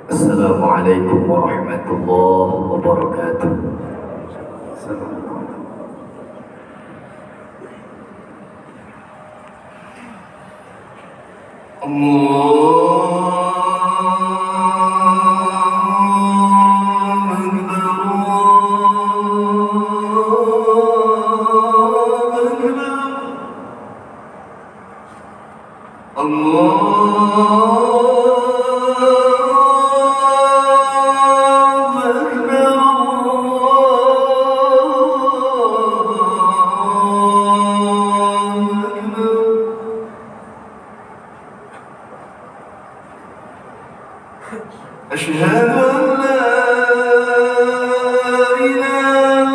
Assalamualaikum warahmatullahi wabarakatuh. أشهد أن لا إله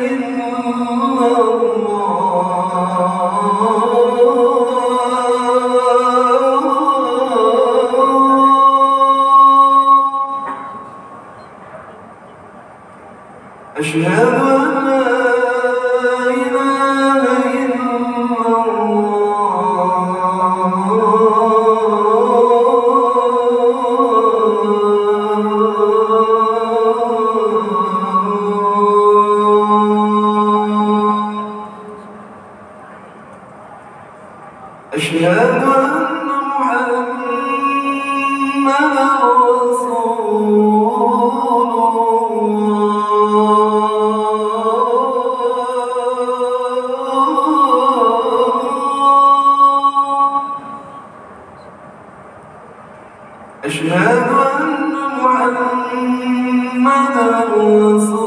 إلا الله. أشهد أن لا إله إلا أشهد أن محمدًا رسول الله. أشهد أن محمدًا رسول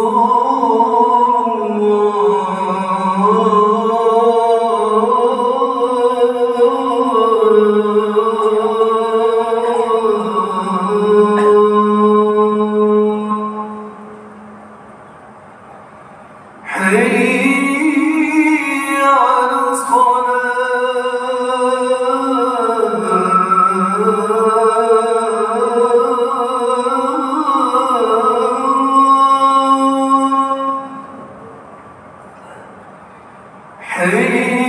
حي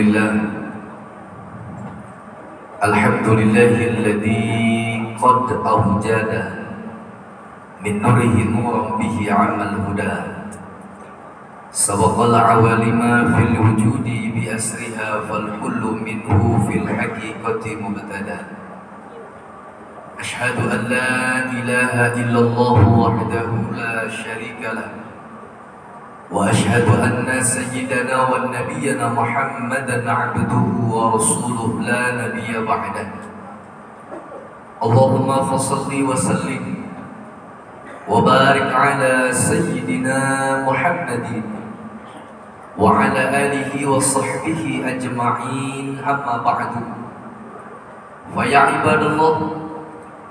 على الحمد لله الذي قد أوجد من نوره نورا به عم الهدى سبق العوالم في الوجود بأسرها فالكل منه في الحقيقة مبتدى أشهد أن لا إله إلا الله وحده لا شريك له وأشهد أن سيدنا ونبينا محمدا عبده ورسوله لا نبي بعده اللهم فصل وسلم وبارك على سيدنا محمد وعلى آله وصحبه أجمعين أما بعد فيا عباد الله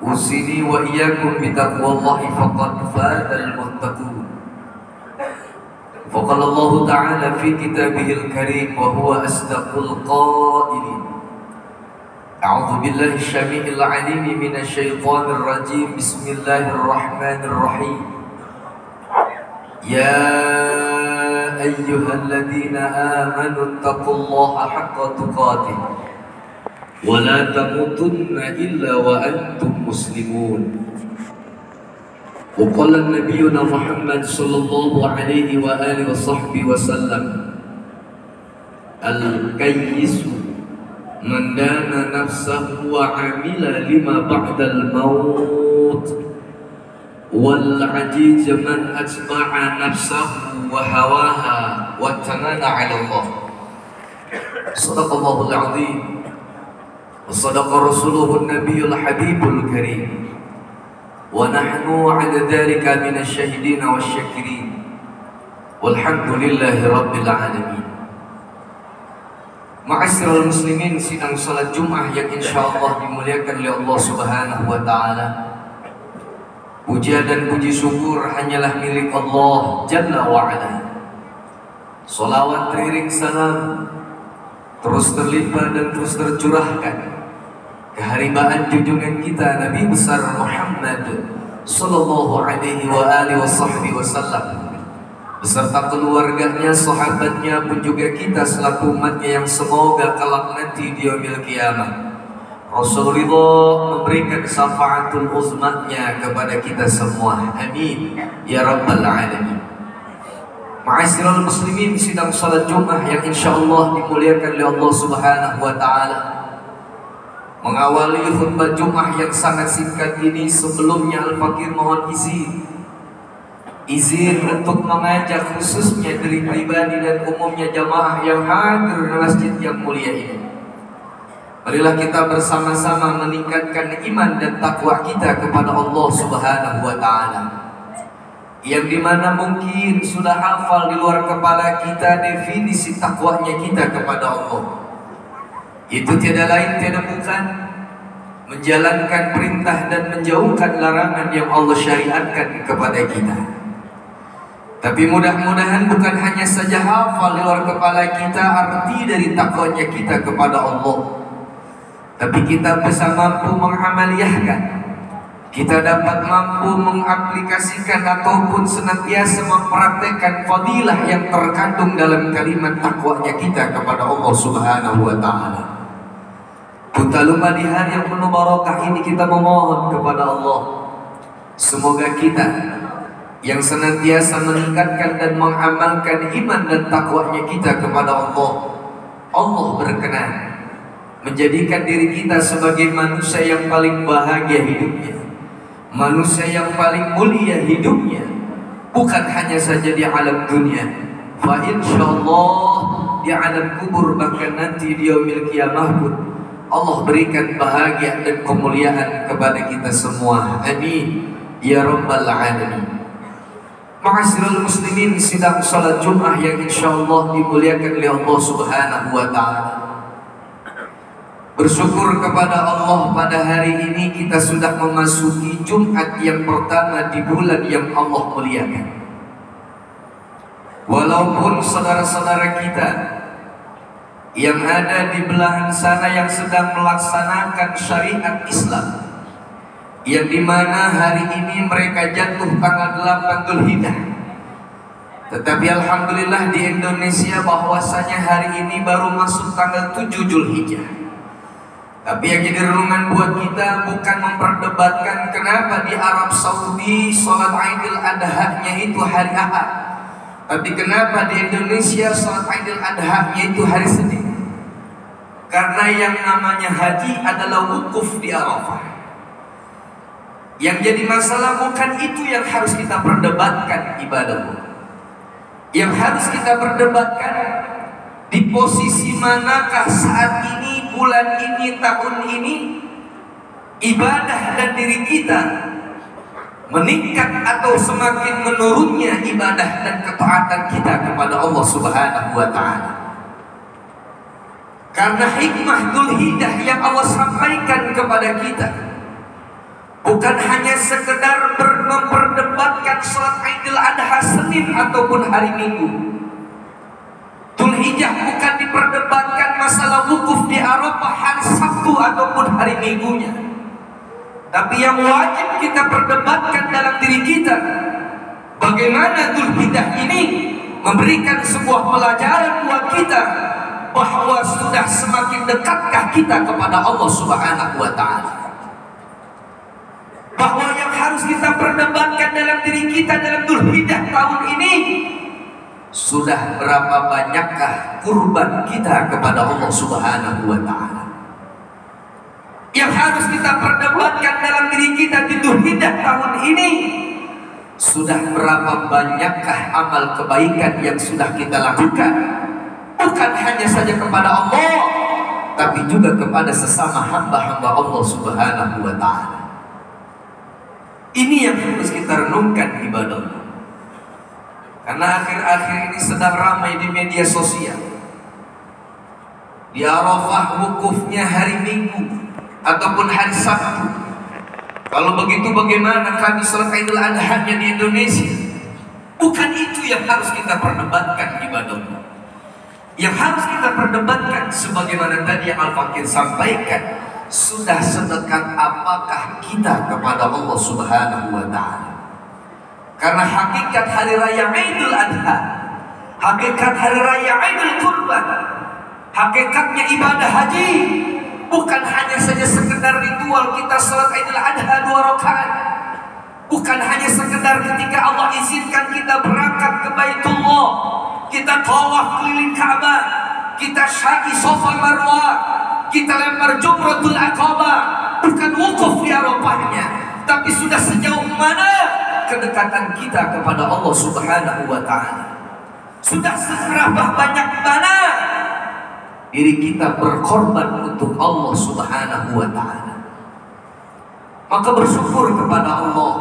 أوصيني وإياكم بتقوى الله فقد فاز المتقون. فقال الله تعالى في كتابه الكريم وهو أصدق القائلين: أعوذ بالله السميع العليم من الشيطان الرجيم. بسم الله الرحمن الرحيم. يا أيها الذين آمنوا اتقوا الله حق تقاته ولا تموتن إلا وأنتم مسلمون. وقال نبينا محمد صلى الله عليه وآله وصحبه وسلم: الكيس من دان نفسه وعمل لما بعد الموت، والعجيز من أتبع نفسه وهواها وتمنى على الله. صدق الله العظيم وصدق رسوله النبي الحبيب الكريم، ونحن على ذلك من الشاهدين والشاكرين، والحمد لله رب العالمين. Ma'asyiral muslimin, sidang salat Jumat yang insyaallah dimuliakan oleh Allah Subhanahu wa taala. Puja dan puji syukur hanyalah milik Allah Jalla wa Ala. Salawat teriring salam terus terlimpah dan terus tercurahkan keharibaan junjungan kita Nabi besar Muhammad sallallahu alaihi wa alihi wasallam beserta keluarganya, sahabatnya, pun juga kita selaku umatnya yang semoga kelak nanti di yaumil qiyamah Rasul ridha memberikan syafaatul uzmatnya kepada kita semua. Amin ya rabbal alamin. Ma'asyiral muslimin, sidang salat Jumat yang insyaallah dimuliakan oleh Allah Subhanahu wa taala. Mengawali khutbah Jumat yang sangat singkat ini, sebelumnya Al-Fakir mohon izin untuk mengajak khususnya dari pribadi dan umumnya jamaah yang hadir di masjid yang mulia ini. Marilah kita bersama-sama meningkatkan iman dan takwa kita kepada Allah Subhanahu wa taala. Yang dimana mungkin sudah hafal di luar kepala kita definisi takwanya kita kepada Allah. Itu tiada lain tiada bukan menjalankan perintah dan menjauhkan larangan yang Allah syariatkan kepada kita. Tapi mudah-mudahan bukan hanya saja hafal di luar kepala kita arti dari takwanya kita kepada Allah, tapi kita bisa mampu mengamaliyahkan, kita dapat mampu mengaplikasikan ataupun senantiasa mempraktekkan fadilah yang terkandung dalam kalimat takwanya kita kepada Allah Subhanahu wa taala. Tak lupa di hari yang penuh barakah ini kita memohon kepada Allah, semoga kita yang senantiasa meningkatkan dan mengamalkan iman dan takwanya kita kepada Allah, Allah berkenan menjadikan diri kita sebagai manusia yang paling bahagia hidupnya, manusia yang paling mulia hidupnya, bukan hanya saja di alam dunia, fa insyaallah di alam kubur, bahkan nanti di yaumil qiyamah pun Allah berikan bahagia dan kemuliaan kepada kita semua. Amin ya rabbal alamin. Ma'asyiral muslimin, sidang salat Jumat yang insyaallah dimuliakan oleh Allah Subhanahu wa taala. Bersyukur kepada Allah, pada hari ini kita sudah memasuki Jumat yang pertama di bulan yang Allah muliakan. Walaupun saudara-saudara kita yang ada di belahan sana yang sedang melaksanakan syariat Islam, yang dimana hari ini mereka jatuh tanggal 8 Dzulhijjah, tetapi alhamdulillah di Indonesia bahwasanya hari ini baru masuk tanggal 7 Dzulhijjah. Tapi yang jadi renungan buat kita bukan memperdebatkan kenapa di Arab Saudi sholat Idul Adha-nya itu hari Ahad, tapi kenapa di Indonesia sholat Idul Adha-nya itu hari Senin. Karena yang namanya haji adalah wukuf di Arafah. Yang jadi masalah bukan itu yang harus kita perdebatkan ibadahmu. Yang harus kita perdebatkan di posisi manakah saat ini, bulan ini, tahun ini ibadah dan diri kita meningkat atau semakin menurunnya ibadah dan ketaatan kita kepada Allah Subhanahu wa taala. Karena hikmah Dzulhijjah yang Allah sampaikan kepada kita, bukan hanya sekedar memperdebatkan sholat Idul Adha Senin ataupun hari Minggu. Dzulhijjah bukan diperdebatkan masalah wukuf di Arafah hari Sabtu ataupun hari Minggunya. Tapi yang wajib kita perdebatkan dalam diri kita, bagaimana Dzulhijjah ini memberikan sebuah pelajaran buat kita bahwa sudah semakin dekatkah kita kepada Allah Subhanahu wa Ta'ala. Bahwa yang harus kita perdebatkan dalam diri kita dalam Dzulhijjah tahun ini, sudah berapa banyakkah kurban kita kepada Allah Subhanahu wa Ta'ala. Yang harus kita perdebatkan dalam diri kita di Dzulhijjah tahun ini, sudah berapa banyakkah amal kebaikan yang sudah kita lakukan, bukan hanya saja kepada Allah, tapi juga kepada sesama hamba-hamba Allah Subhanahu wa Ta'ala. Ini yang harus kita renungkan ibadah. Karena akhir-akhir ini sedang ramai di media sosial. Di Arafah wukufnya hari Minggu ataupun hari Sabtu. Kalau begitu bagaimana kami sholat Idul Adha-nya di Indonesia? Bukan itu yang harus kita perdebatkan ibadah. Yang harus kita perdebatkan sebagaimana tadi yang Al-Fakir sampaikan, sudah sedekat apakah kita kepada Allah Subhanahu wa Ta'ala. Karena hakikat hari raya Idul Adha, hakikat hari raya Idul Qurban, hakikatnya ibadah haji bukan hanya saja sekedar ritual kita salat Idul Adha 2 rakaat, bukan hanya sekedar ketika Allah izinkan kita berangkat ke Baitullah, kita tawaf keliling Ka'bah, kita sya'i Safa Marwah, kita lempar Jumratul Aqabah, bukan wukuf di Arafahnya, tapi sudah sejauh mana kedekatan kita kepada Allah Subhanahu wa Ta'ala. Sudah seberapa banyak mana diri kita berkorban untuk Allah Subhanahu wa Ta'ala. Maka bersyukur kepada Allah.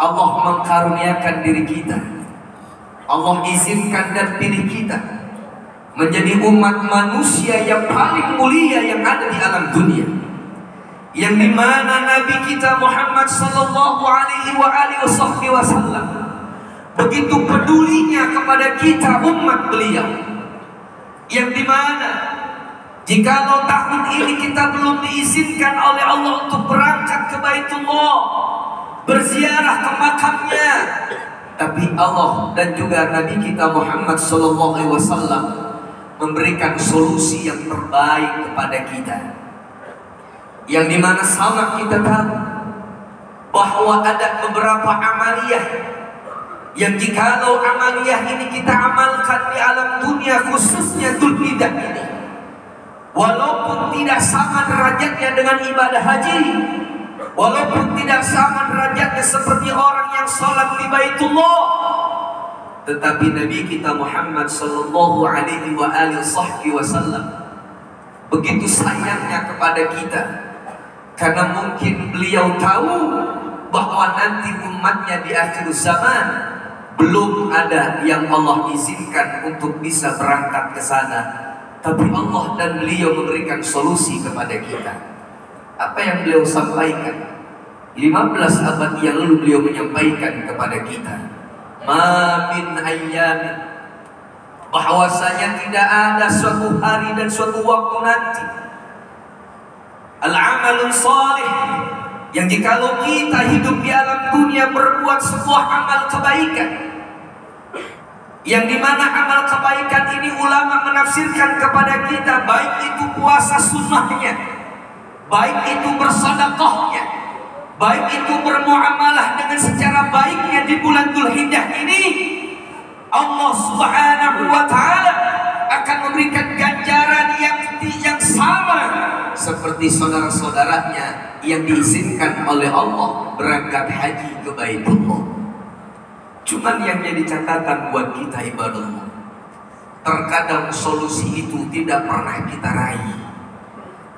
Allah mengkaruniakan diri kita, Allah izinkan dan pilih kita menjadi umat manusia yang paling mulia yang ada di alam dunia, yang dimana Nabi kita Muhammad sallallahu alaihi wasallam begitu pedulinya kepada kita umat beliau, yang dimana jikalau tahun ini kita belum diizinkan oleh Allah untuk berangkat ke Baitullah, berziarah ke makamnya, tapi Allah dan juga Nabi kita Muhammad sallallahu alaihi wasallam memberikan solusi yang terbaik kepada kita, yang dimana sama kita tahu bahwa ada beberapa amaliyah yang jikalau amaliyah ini kita amalkan di alam dunia, khususnya Dzulhijjah ini, walaupun tidak sama derajatnya dengan ibadah haji, walaupun tidak sama derajatnya seperti orang yang sholat di Baitullah, tetapi Nabi kita Muhammad sallallahu alaihi wasallam begitu sayangnya kepada kita, karena mungkin beliau tahu bahwa nanti umatnya di akhir zaman belum ada yang Allah izinkan untuk bisa berangkat ke sana, tapi Allah dan beliau memberikan solusi kepada kita. Apa yang beliau sampaikan 15 abad yang lalu, beliau menyampaikan kepada kita, ma min ayyamin, bahwasanya tidak ada suatu hari dan suatu waktu nanti, al-amalun salih, yang jikalau kita hidup di alam dunia berbuat sebuah amal kebaikan, yang dimana amal kebaikan ini ulama menafsirkan kepada kita, baik itu puasa sunnahnya, baik itu bersedekahnya, baik itu bermuamalah dengan secara baiknya di bulan Dzulhijjah ini, Allah Subhanahu wa Ta'ala akan memberikan ganjaran yang sama seperti saudara-saudaranya yang diizinkan oleh Allah berangkat haji ke Baitullah. Cuman yang jadi catatan buat kita ibadah, terkadang solusi itu tidak pernah kita raih,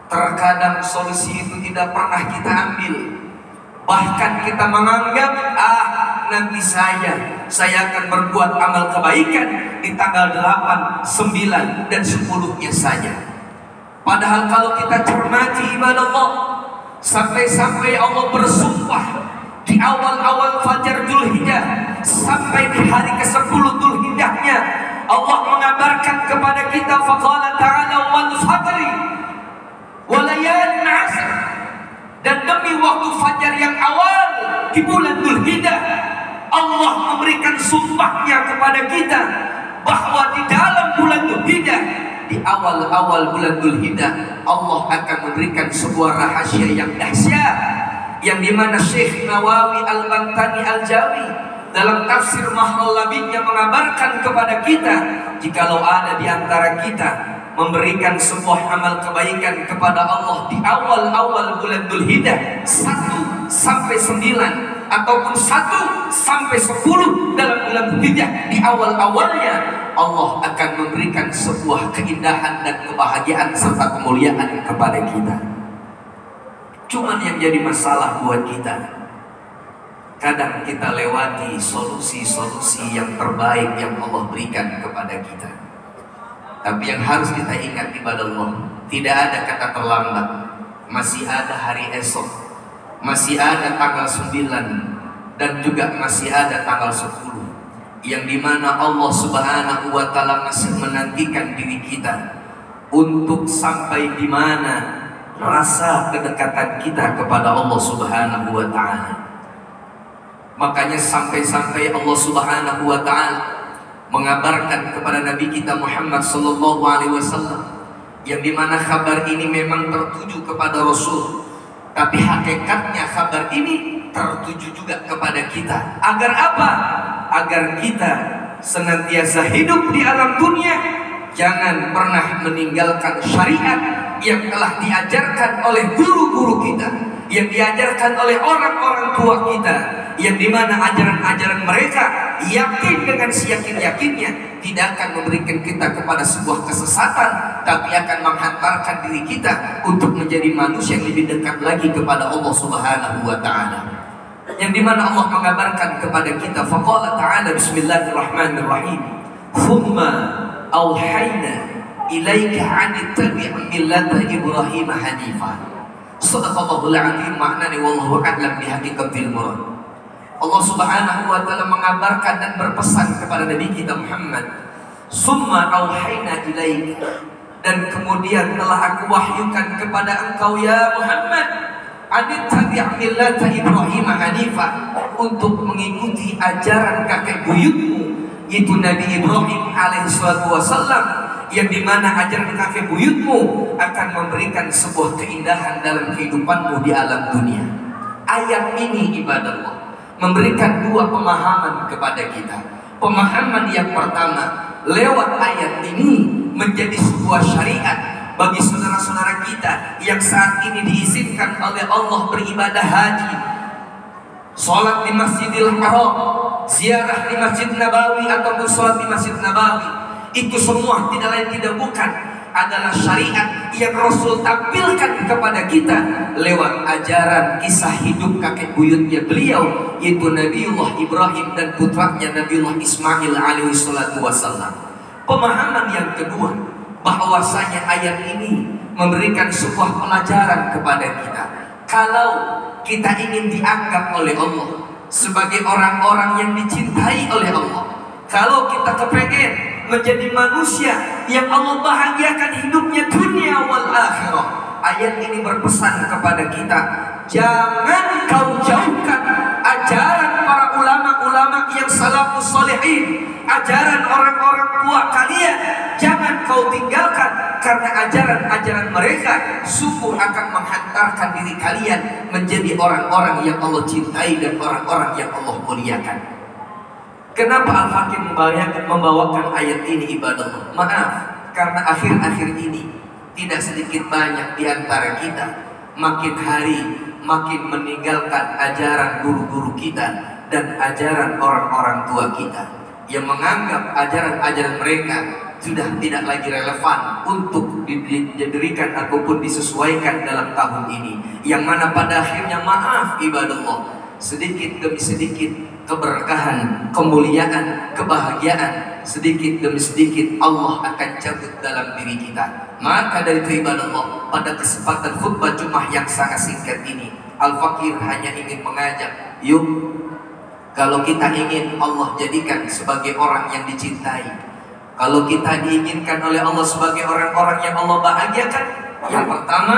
terkadang solusi itu tidak pernah kita ambil. Bahkan kita menganggap, nanti saya akan berbuat amal kebaikan di tanggal 8, 9, dan 10-nya saja. Padahal kalau kita cermati ibadah Allah, Sampai-sampai Allah bersumpah di awal-awal Fajar Dzulhijjah sampai di hari ke-10 Dzulhijjahnya, Allah mengabarkan kepada kita, faqala ta'ala wal fajri wa layalin 'ashr, dan demi waktu fajar yang awal di bulan Dzulhijjah, Allah memberikan sumpahnya kepada kita bahwa di dalam bulan Dzulhijjah, di awal-awal bulan Dzulhijjah, Allah akan memberikan sebuah rahasia yang dahsyat, yang dimana Syekh Nawawi Al-Bantani Al-Jawi dalam tafsir Mahrul Labibnya mengabarkan kepada kita, jikalau ada di antara kita memberikan sebuah amal kebaikan kepada Allah di awal-awal bulan Dzulhijjah 1 sampai 9 ataupun 1 sampai 10 dalam bulan Dzulhijjah, di awal-awalnya Allah akan memberikan sebuah keindahan dan kebahagiaan serta kemuliaan kepada kita. Cuman yang jadi masalah buat kita, kadang kita lewati solusi-solusi yang terbaik yang Allah berikan kepada kita. Tapi yang harus kita ingat ibadah Allah, tidak ada kata terlambat. Masih ada hari esok, masih ada tanggal 9, dan juga masih ada tanggal 10, yang dimana Allah Subhanahu wa Ta'ala masih menantikan diri kita untuk sampai di mana rasa kedekatan kita kepada Allah Subhanahu wa Ta'ala. Makanya sampai-sampai Allah Subhanahu wa Ta'ala mengabarkan kepada Nabi kita Muhammad sallallahu alaihi wasallam, yang dimana kabar ini memang tertuju kepada Rasul, tapi hakikatnya kabar ini tertuju juga kepada kita. Agar apa? Agar kita senantiasa hidup di alam dunia, jangan pernah meninggalkan syariat yang telah diajarkan oleh guru-guru kita, yang diajarkan oleh orang-orang tua kita, yang dimana ajaran-ajaran mereka yakin dengan seyakin-yakinnya tidak akan memberikan kita kepada sebuah kesesatan, tapi akan menghantarkan diri kita untuk menjadi manusia yang lebih dekat lagi kepada Allah Subhanahu wa Ta'ala. Yang dimana Allah mengabarkan kepada kita, faqala ta'ala bismillahirrahmanirrahim, thumma awhayna ilaika anittabi' millata Ibrahim hanifa. Shadaqallahul 'azim, maknanya wallahu a'lam bihaqiqatil murad. Allah Subhanahu wa Ta'ala mengabarkan dan berpesan kepada Nabi kita Muhammad, summa auhayna ilaika, dan kemudian telah aku wahyukan kepada engkau ya Muhammad, anittabi' millata Ibrahim hanifa, untuk mengikuti ajaran kakek buyutmu, itu Nabi Ibrahim alaihissalatu wassalam, yang dimana ajaran kakek buyutmu akan memberikan sebuah keindahan dalam kehidupanmu di alam dunia. Ayat ini ibadah Allah memberikan dua pemahaman kepada kita. Pemahaman yang pertama, lewat ayat ini menjadi sebuah syariat bagi saudara-saudara kita yang saat ini diizinkan oleh Allah beribadah haji, sholat di Masjidil Haram, ziarah di Masjid Nabawi ataupun sholat di Masjid Nabawi. Itu semua tidak lain tidak bukan adalah syariat yang Rasul tampilkan kepada kita lewat ajaran kisah hidup kakek buyutnya beliau, yaitu Nabiullah Ibrahim dan putranya Nabiullah Ismail alaihi salatu wassalam. Pemahaman yang kedua, bahwasanya ayat ini memberikan sebuah pelajaran kepada kita. Kalau kita ingin dianggap oleh Allah sebagai orang-orang yang dicintai oleh Allah, kalau kita kepengen menjadi manusia yang Allah bahagiakan hidupnya dunia wal akhirah, ayat ini berpesan kepada kita, jangan kau jauhkan ajaran para ulama-ulama yang salafus sholihin, ajaran orang-orang tua kalian, jangan kau tinggalkan, karena ajaran-ajaran mereka sungguh akan menghantarkan diri kalian menjadi orang-orang yang Allah cintai dan orang-orang yang Allah muliakan. Kenapa Al-Hakim membawakan ayat ini ibadah Allah? Maaf, karena akhir-akhir ini tidak sedikit banyak di antara kita makin hari makin meninggalkan ajaran guru-guru kita dan ajaran orang-orang tua kita, yang menganggap ajaran-ajaran mereka sudah tidak lagi relevan untuk diberikan ataupun disesuaikan dalam tahun ini, yang mana pada akhirnya maaf ibadah Allah, sedikit demi sedikit keberkahan, kemuliaan, kebahagiaan sedikit demi sedikit Allah akan cabut dalam diri kita. Maka dari itu ibadah Allah, pada kesempatan khutbah Jumat yang sangat singkat ini, Al-Fakir hanya ingin mengajak, yuk, kalau kita ingin Allah jadikan sebagai orang yang dicintai, kalau kita diinginkan oleh Allah sebagai orang-orang yang Allah bahagiakan, yang pertama,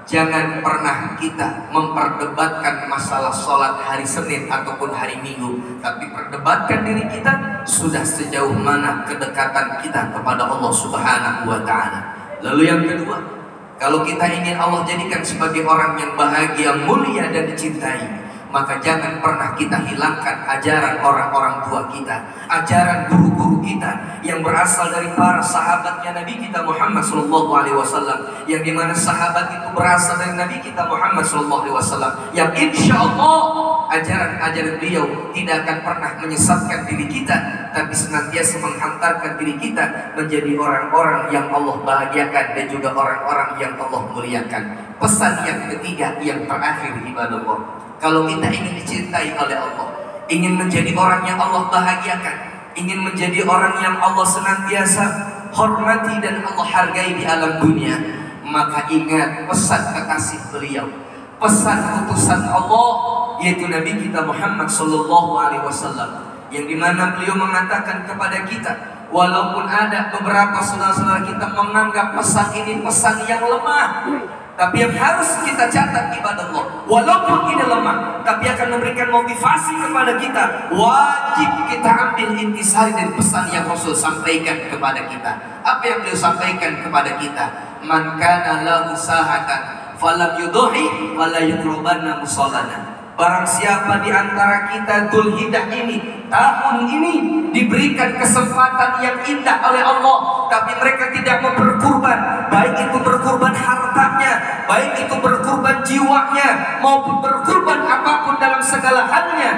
jangan pernah kita memperdebatkan masalah sholat hari Senin ataupun hari Minggu, tapi perdebatkan diri kita sudah sejauh mana kedekatan kita kepada Allah Subhanahu wa Ta'ala. Lalu yang kedua, kalau kita ingin Allah jadikan sebagai orang yang bahagia, mulia dan dicintai, maka jangan pernah kita hilangkan ajaran orang-orang tua kita, ajaran guru-guru kita yang berasal dari para sahabatnya Nabi kita Muhammad SAW, yang dimana sahabat itu berasal dari Nabi kita Muhammad SAW, yang insya Allah ajaran-ajaran beliau tidak akan pernah menyesatkan diri kita, tapi senantiasa menghantarkan diri kita menjadi orang-orang yang Allah bahagiakan dan juga orang-orang yang Allah muliakan. Pesan yang ketiga, yang terakhir ibadah Allah, kalau kita ingin dicintai oleh Allah, ingin menjadi orang yang Allah bahagiakan, ingin menjadi orang yang Allah senantiasa hormati dan Allah hargai di alam dunia, maka ingat pesan kekasih beliau, pesan utusan Allah, yaitu Nabi kita Muhammad SAW, yang dimana beliau mengatakan kepada kita, walaupun ada beberapa saudara-saudara kita menganggap pesan ini pesan yang lemah, tapi yang harus kita catat ibadah Allah, walaupun ini lemah, tapi akan memberikan motivasi kepada kita. Wajib kita ambil intisari dari pesan yang Rasul sampaikan kepada kita. Apa yang beliau sampaikan kepada kita? Man kana lahu sahatan falam yudhi wala yukrubanna musallana. Barang siapa di antara kita Dzulhijjah ini, tahun ini diberikan kesempatan yang indah oleh Allah, tapi mereka tidak mau berkurban, baik itu berkurban hartanya, baik itu berkurban jiwanya, maupun berkurban apapun dalam segala halnya,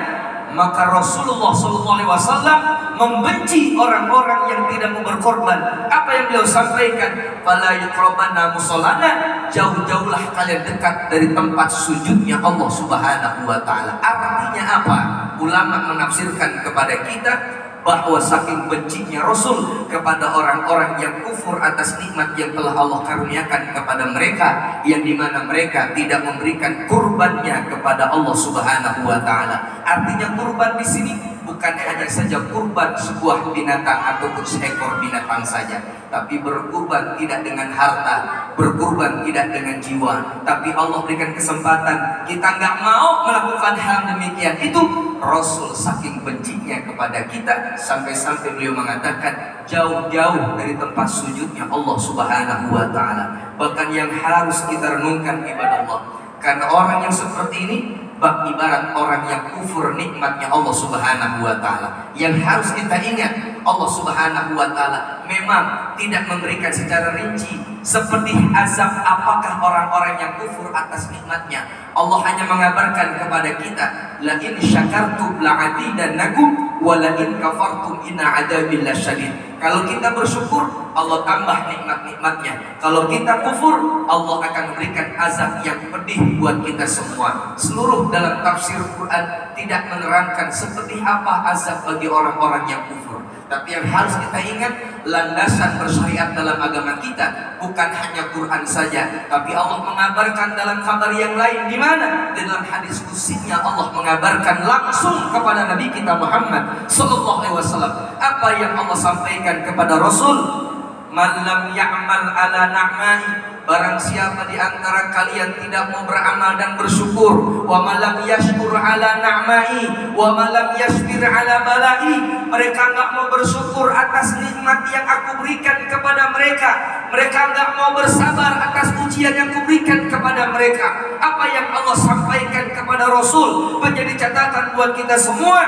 maka Rasulullah SAW membenci orang-orang yang tidak mau berkorban. Apa yang beliau sampaikan? Fala yuqrabanna musallana, jauh-jauhlah kalian dekat dari tempat sujudnya Allah Subhanahu wa Ta'ala. Artinya apa? Ulama menafsirkan kepada kita bahwa saking bencinya Rasul kepada orang-orang yang kufur atas nikmat yang telah Allah karuniakan kepada mereka, yang dimana mereka tidak memberikan kurbannya kepada Allah Subhanahu wa Ta'ala. Artinya kurban di sini bukan hanya saja kurban sebuah binatang ataupun seekor binatang saja, tapi berkurban tidak dengan harta, berkurban tidak dengan jiwa, tapi Allah berikan kesempatan kita nggak mau melakukan hal demikian. Itu Rasul saking bencinya kepada kita, sampai-sampai beliau mengatakan jauh-jauh dari tempat sujudnya Allah Subhanahu wa Ta'ala. Bahkan yang harus kita renungkan ibadah Allah, karena orang yang seperti ini ibarat orang yang kufur nikmatnya Allah Subhanahu wa Ta'ala. Yang harus kita ingat, Allah Subhanahu wa Ta'ala memang tidak memberikan secara rinci seperti azab apakah orang-orang yang kufur atas nikmatnya. Allah hanya mengabarkan kepada kita, la in syakartum la'azidannakum wa la in kafartum inna adzabi lasyadid. Kalau kita bersyukur, Allah tambah nikmat-nikmatnya. Kalau kita kufur, Allah akan memberikan azab yang pedih buat kita semua. Seluruh dalam tafsir Quran tidak menerangkan seperti apa azab bagi orang-orang yang kufur. Tapi yang harus kita ingat, landasan bersyariat dalam agama kita bukan hanya Quran saja, tapi Allah mengabarkan dalam kabar yang lain. Di mana? Dalam hadis qudsinya Allah mengabarkan langsung kepada Nabi kita Muhammad SAW. Apa yang Allah sampaikan kepada Rasul? Man lam ya'mal ala na'mai, barang siapa di antara kalian tidak mau beramal dan bersyukur, wa malam yashkur ala na'mai wa malam yashbir ala balai, mereka enggak mau bersyukur atas nikmat yang aku berikan kepada mereka, mereka enggak mau bersabar atas ujian yang aku berikan kepada mereka. Apa yang Allah sampaikan kepada Rasul menjadi catatan buat kita semua.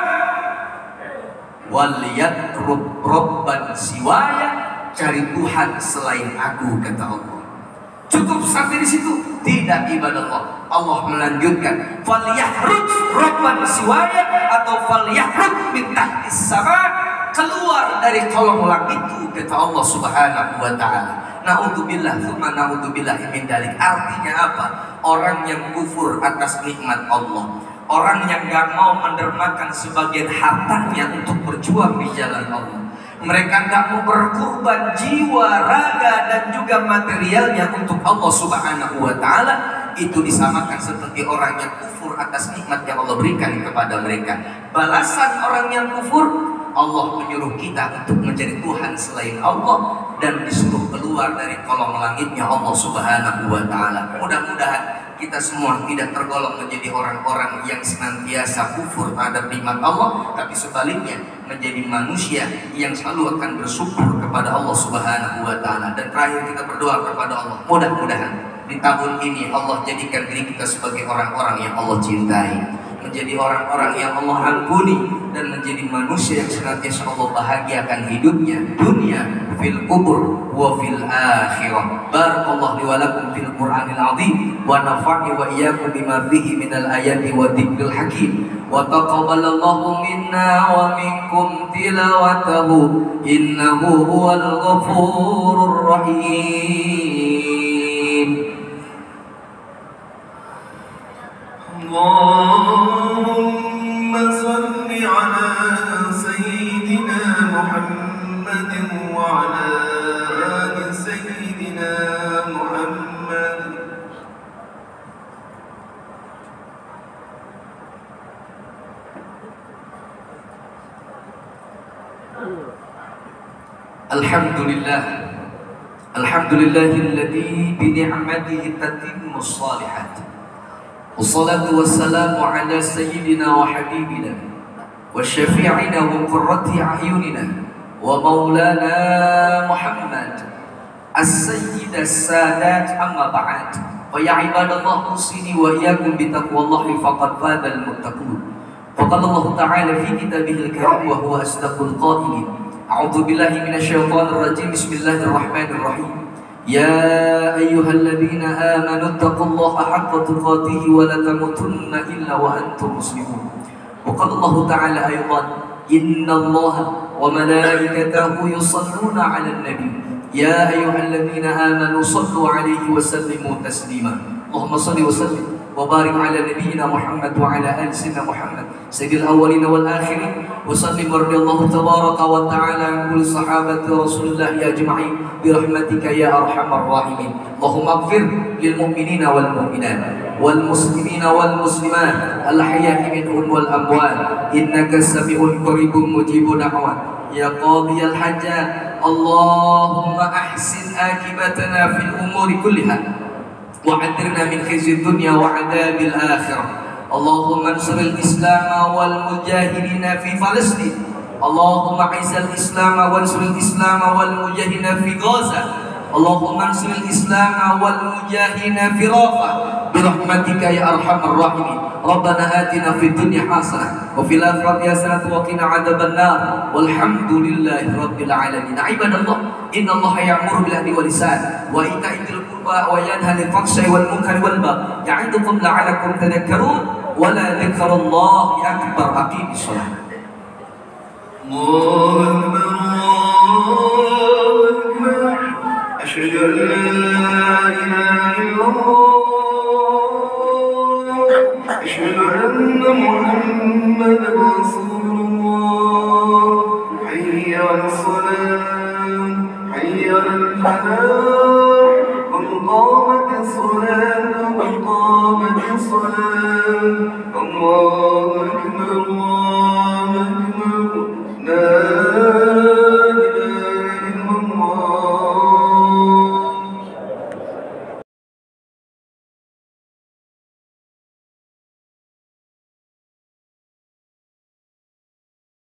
Wal yatrub rabban siwaya, cari Tuhan selain aku, kata Allah. Cukup sampai di situ? Tidak ibadah Allah. Allah melanjutkan, falyahruj rabban siwaya atau falyahruj min tahtis sama, keluar dari kolong langit itu, kata Allah Subhanahu wa Ta'ala. Na'udzubillah tsumma na'udzubillah min dzalik. Artinya apa? Orang yang kufur atas nikmat Allah, orang yang gak mau mendermakan sebagian hartanya untuk berjuang di jalan Allah, Mereka tidak mau berkorban jiwa, raga dan juga materialnya untuk Allah Subhanahu wa Ta'ala. Itu disamakan seperti orang yang kufur atas nikmat yang Allah berikan kepada mereka. Balasan orang yang kufur, Allah menyuruh kita untuk menjadi Tuhan selain Allah dan disuruh keluar dari kolong langitnya Allah Subhanahu wa Ta'ala. Mudah-mudahan kita semua tidak tergolong menjadi orang-orang yang senantiasa kufur terhadap nikmat Allah, tapi sebaliknya menjadi manusia yang selalu akan bersyukur kepada Allah Subhanahu wa Ta'ala. Dan terakhir kita berdoa kepada Allah, mudah-mudahan di tahun ini Allah jadikan diri kita sebagai orang-orang yang Allah cintai, menjadi orang-orang yang Allah ampuni, dan menjadi manusia yang senantiasa Allah bahagiakan hidupnya dunia, fil kubur wa fil akhirah. Barakallahu li wa lakum fil Qur'anil azim wa nafa'ni wa iyyakum bima fihi minal ayati wa dzikril hakim wa taqabbalallahu minna wa minkum tilawatahu innahu huwal ghafurur rahim. اللهم صل على سيدنا محمد وعلى آل سيدنا محمد. الحمد لله الذي بنعمته تتم الصالحات. والصلاة والسلام على سيدنا وحبيبنا وشفيعنا وقرة أعيننا ومولانا محمد السيد السادات. أما بعد، فيا عباد الله أوصيني وإياكم بتقوى الله فقد فاز المتقون. فقال الله تعالى في كتابه الكريم وهو أصدق القائلين: أعوذ بالله من الشيطان الرجيم، بسم الله الرحمن الرحيم. يا أيها الذين آمنوا اتقوا الله حق تقاته ولا تموتن إلا وأنتم مسلمون. وقال الله تعالى أيضا: إن الله وملائكته يصلون على النبي يا أيها الذين آمنوا صلوا عليه وسلموا تسليما. اللهم صل وسلم وبارك على نبينا محمد وعلى آل سيدنا محمد سيد الأولين والآخرين، وسلم رضي الله تبارك وتعالى عن كل صحابة رسول الله أجمعين برحمتك يا أرحم الراحمين. اللهم اغفر للمؤمنين والمؤمنات والمسلمين والمسلمات الأحياء منهم والأموات إنك سميع قريب مجيب دعوات يا قاضي الحاجات. اللهم أحسن عاقبتنا في الأمور كلها وعذرنا من خزي الدنيا وعذاب الآخرة. اللهم انصر الإسلام والمجاهدين في فلسطين. اللهم اعز الإسلام وانصر الإسلام والمجاهدين في غزة. اللهم انصر الإسلام والمجاهدين في رافع برحمتك يا أرحم الراحمين. ربنا آتنا في الدنيا حسنة وفي الآخرة حسنة وقنا عذاب النار والحمد لله رب العالمين. عباد الله، إن الله يأمر بالعدل والإحسان وإيتاء ذي القربى وينهى عن الفحشاء والمنكر والبغي يعظكم لعلكم تذكرون. ولذكر الله أكبر. أقيم الصلاة. الله أكبر الله أكبر. أشهد أن لا إله إلا الله. أشهد أن محمدا رسول الله. حي على الصلاة، حي على الفلاح.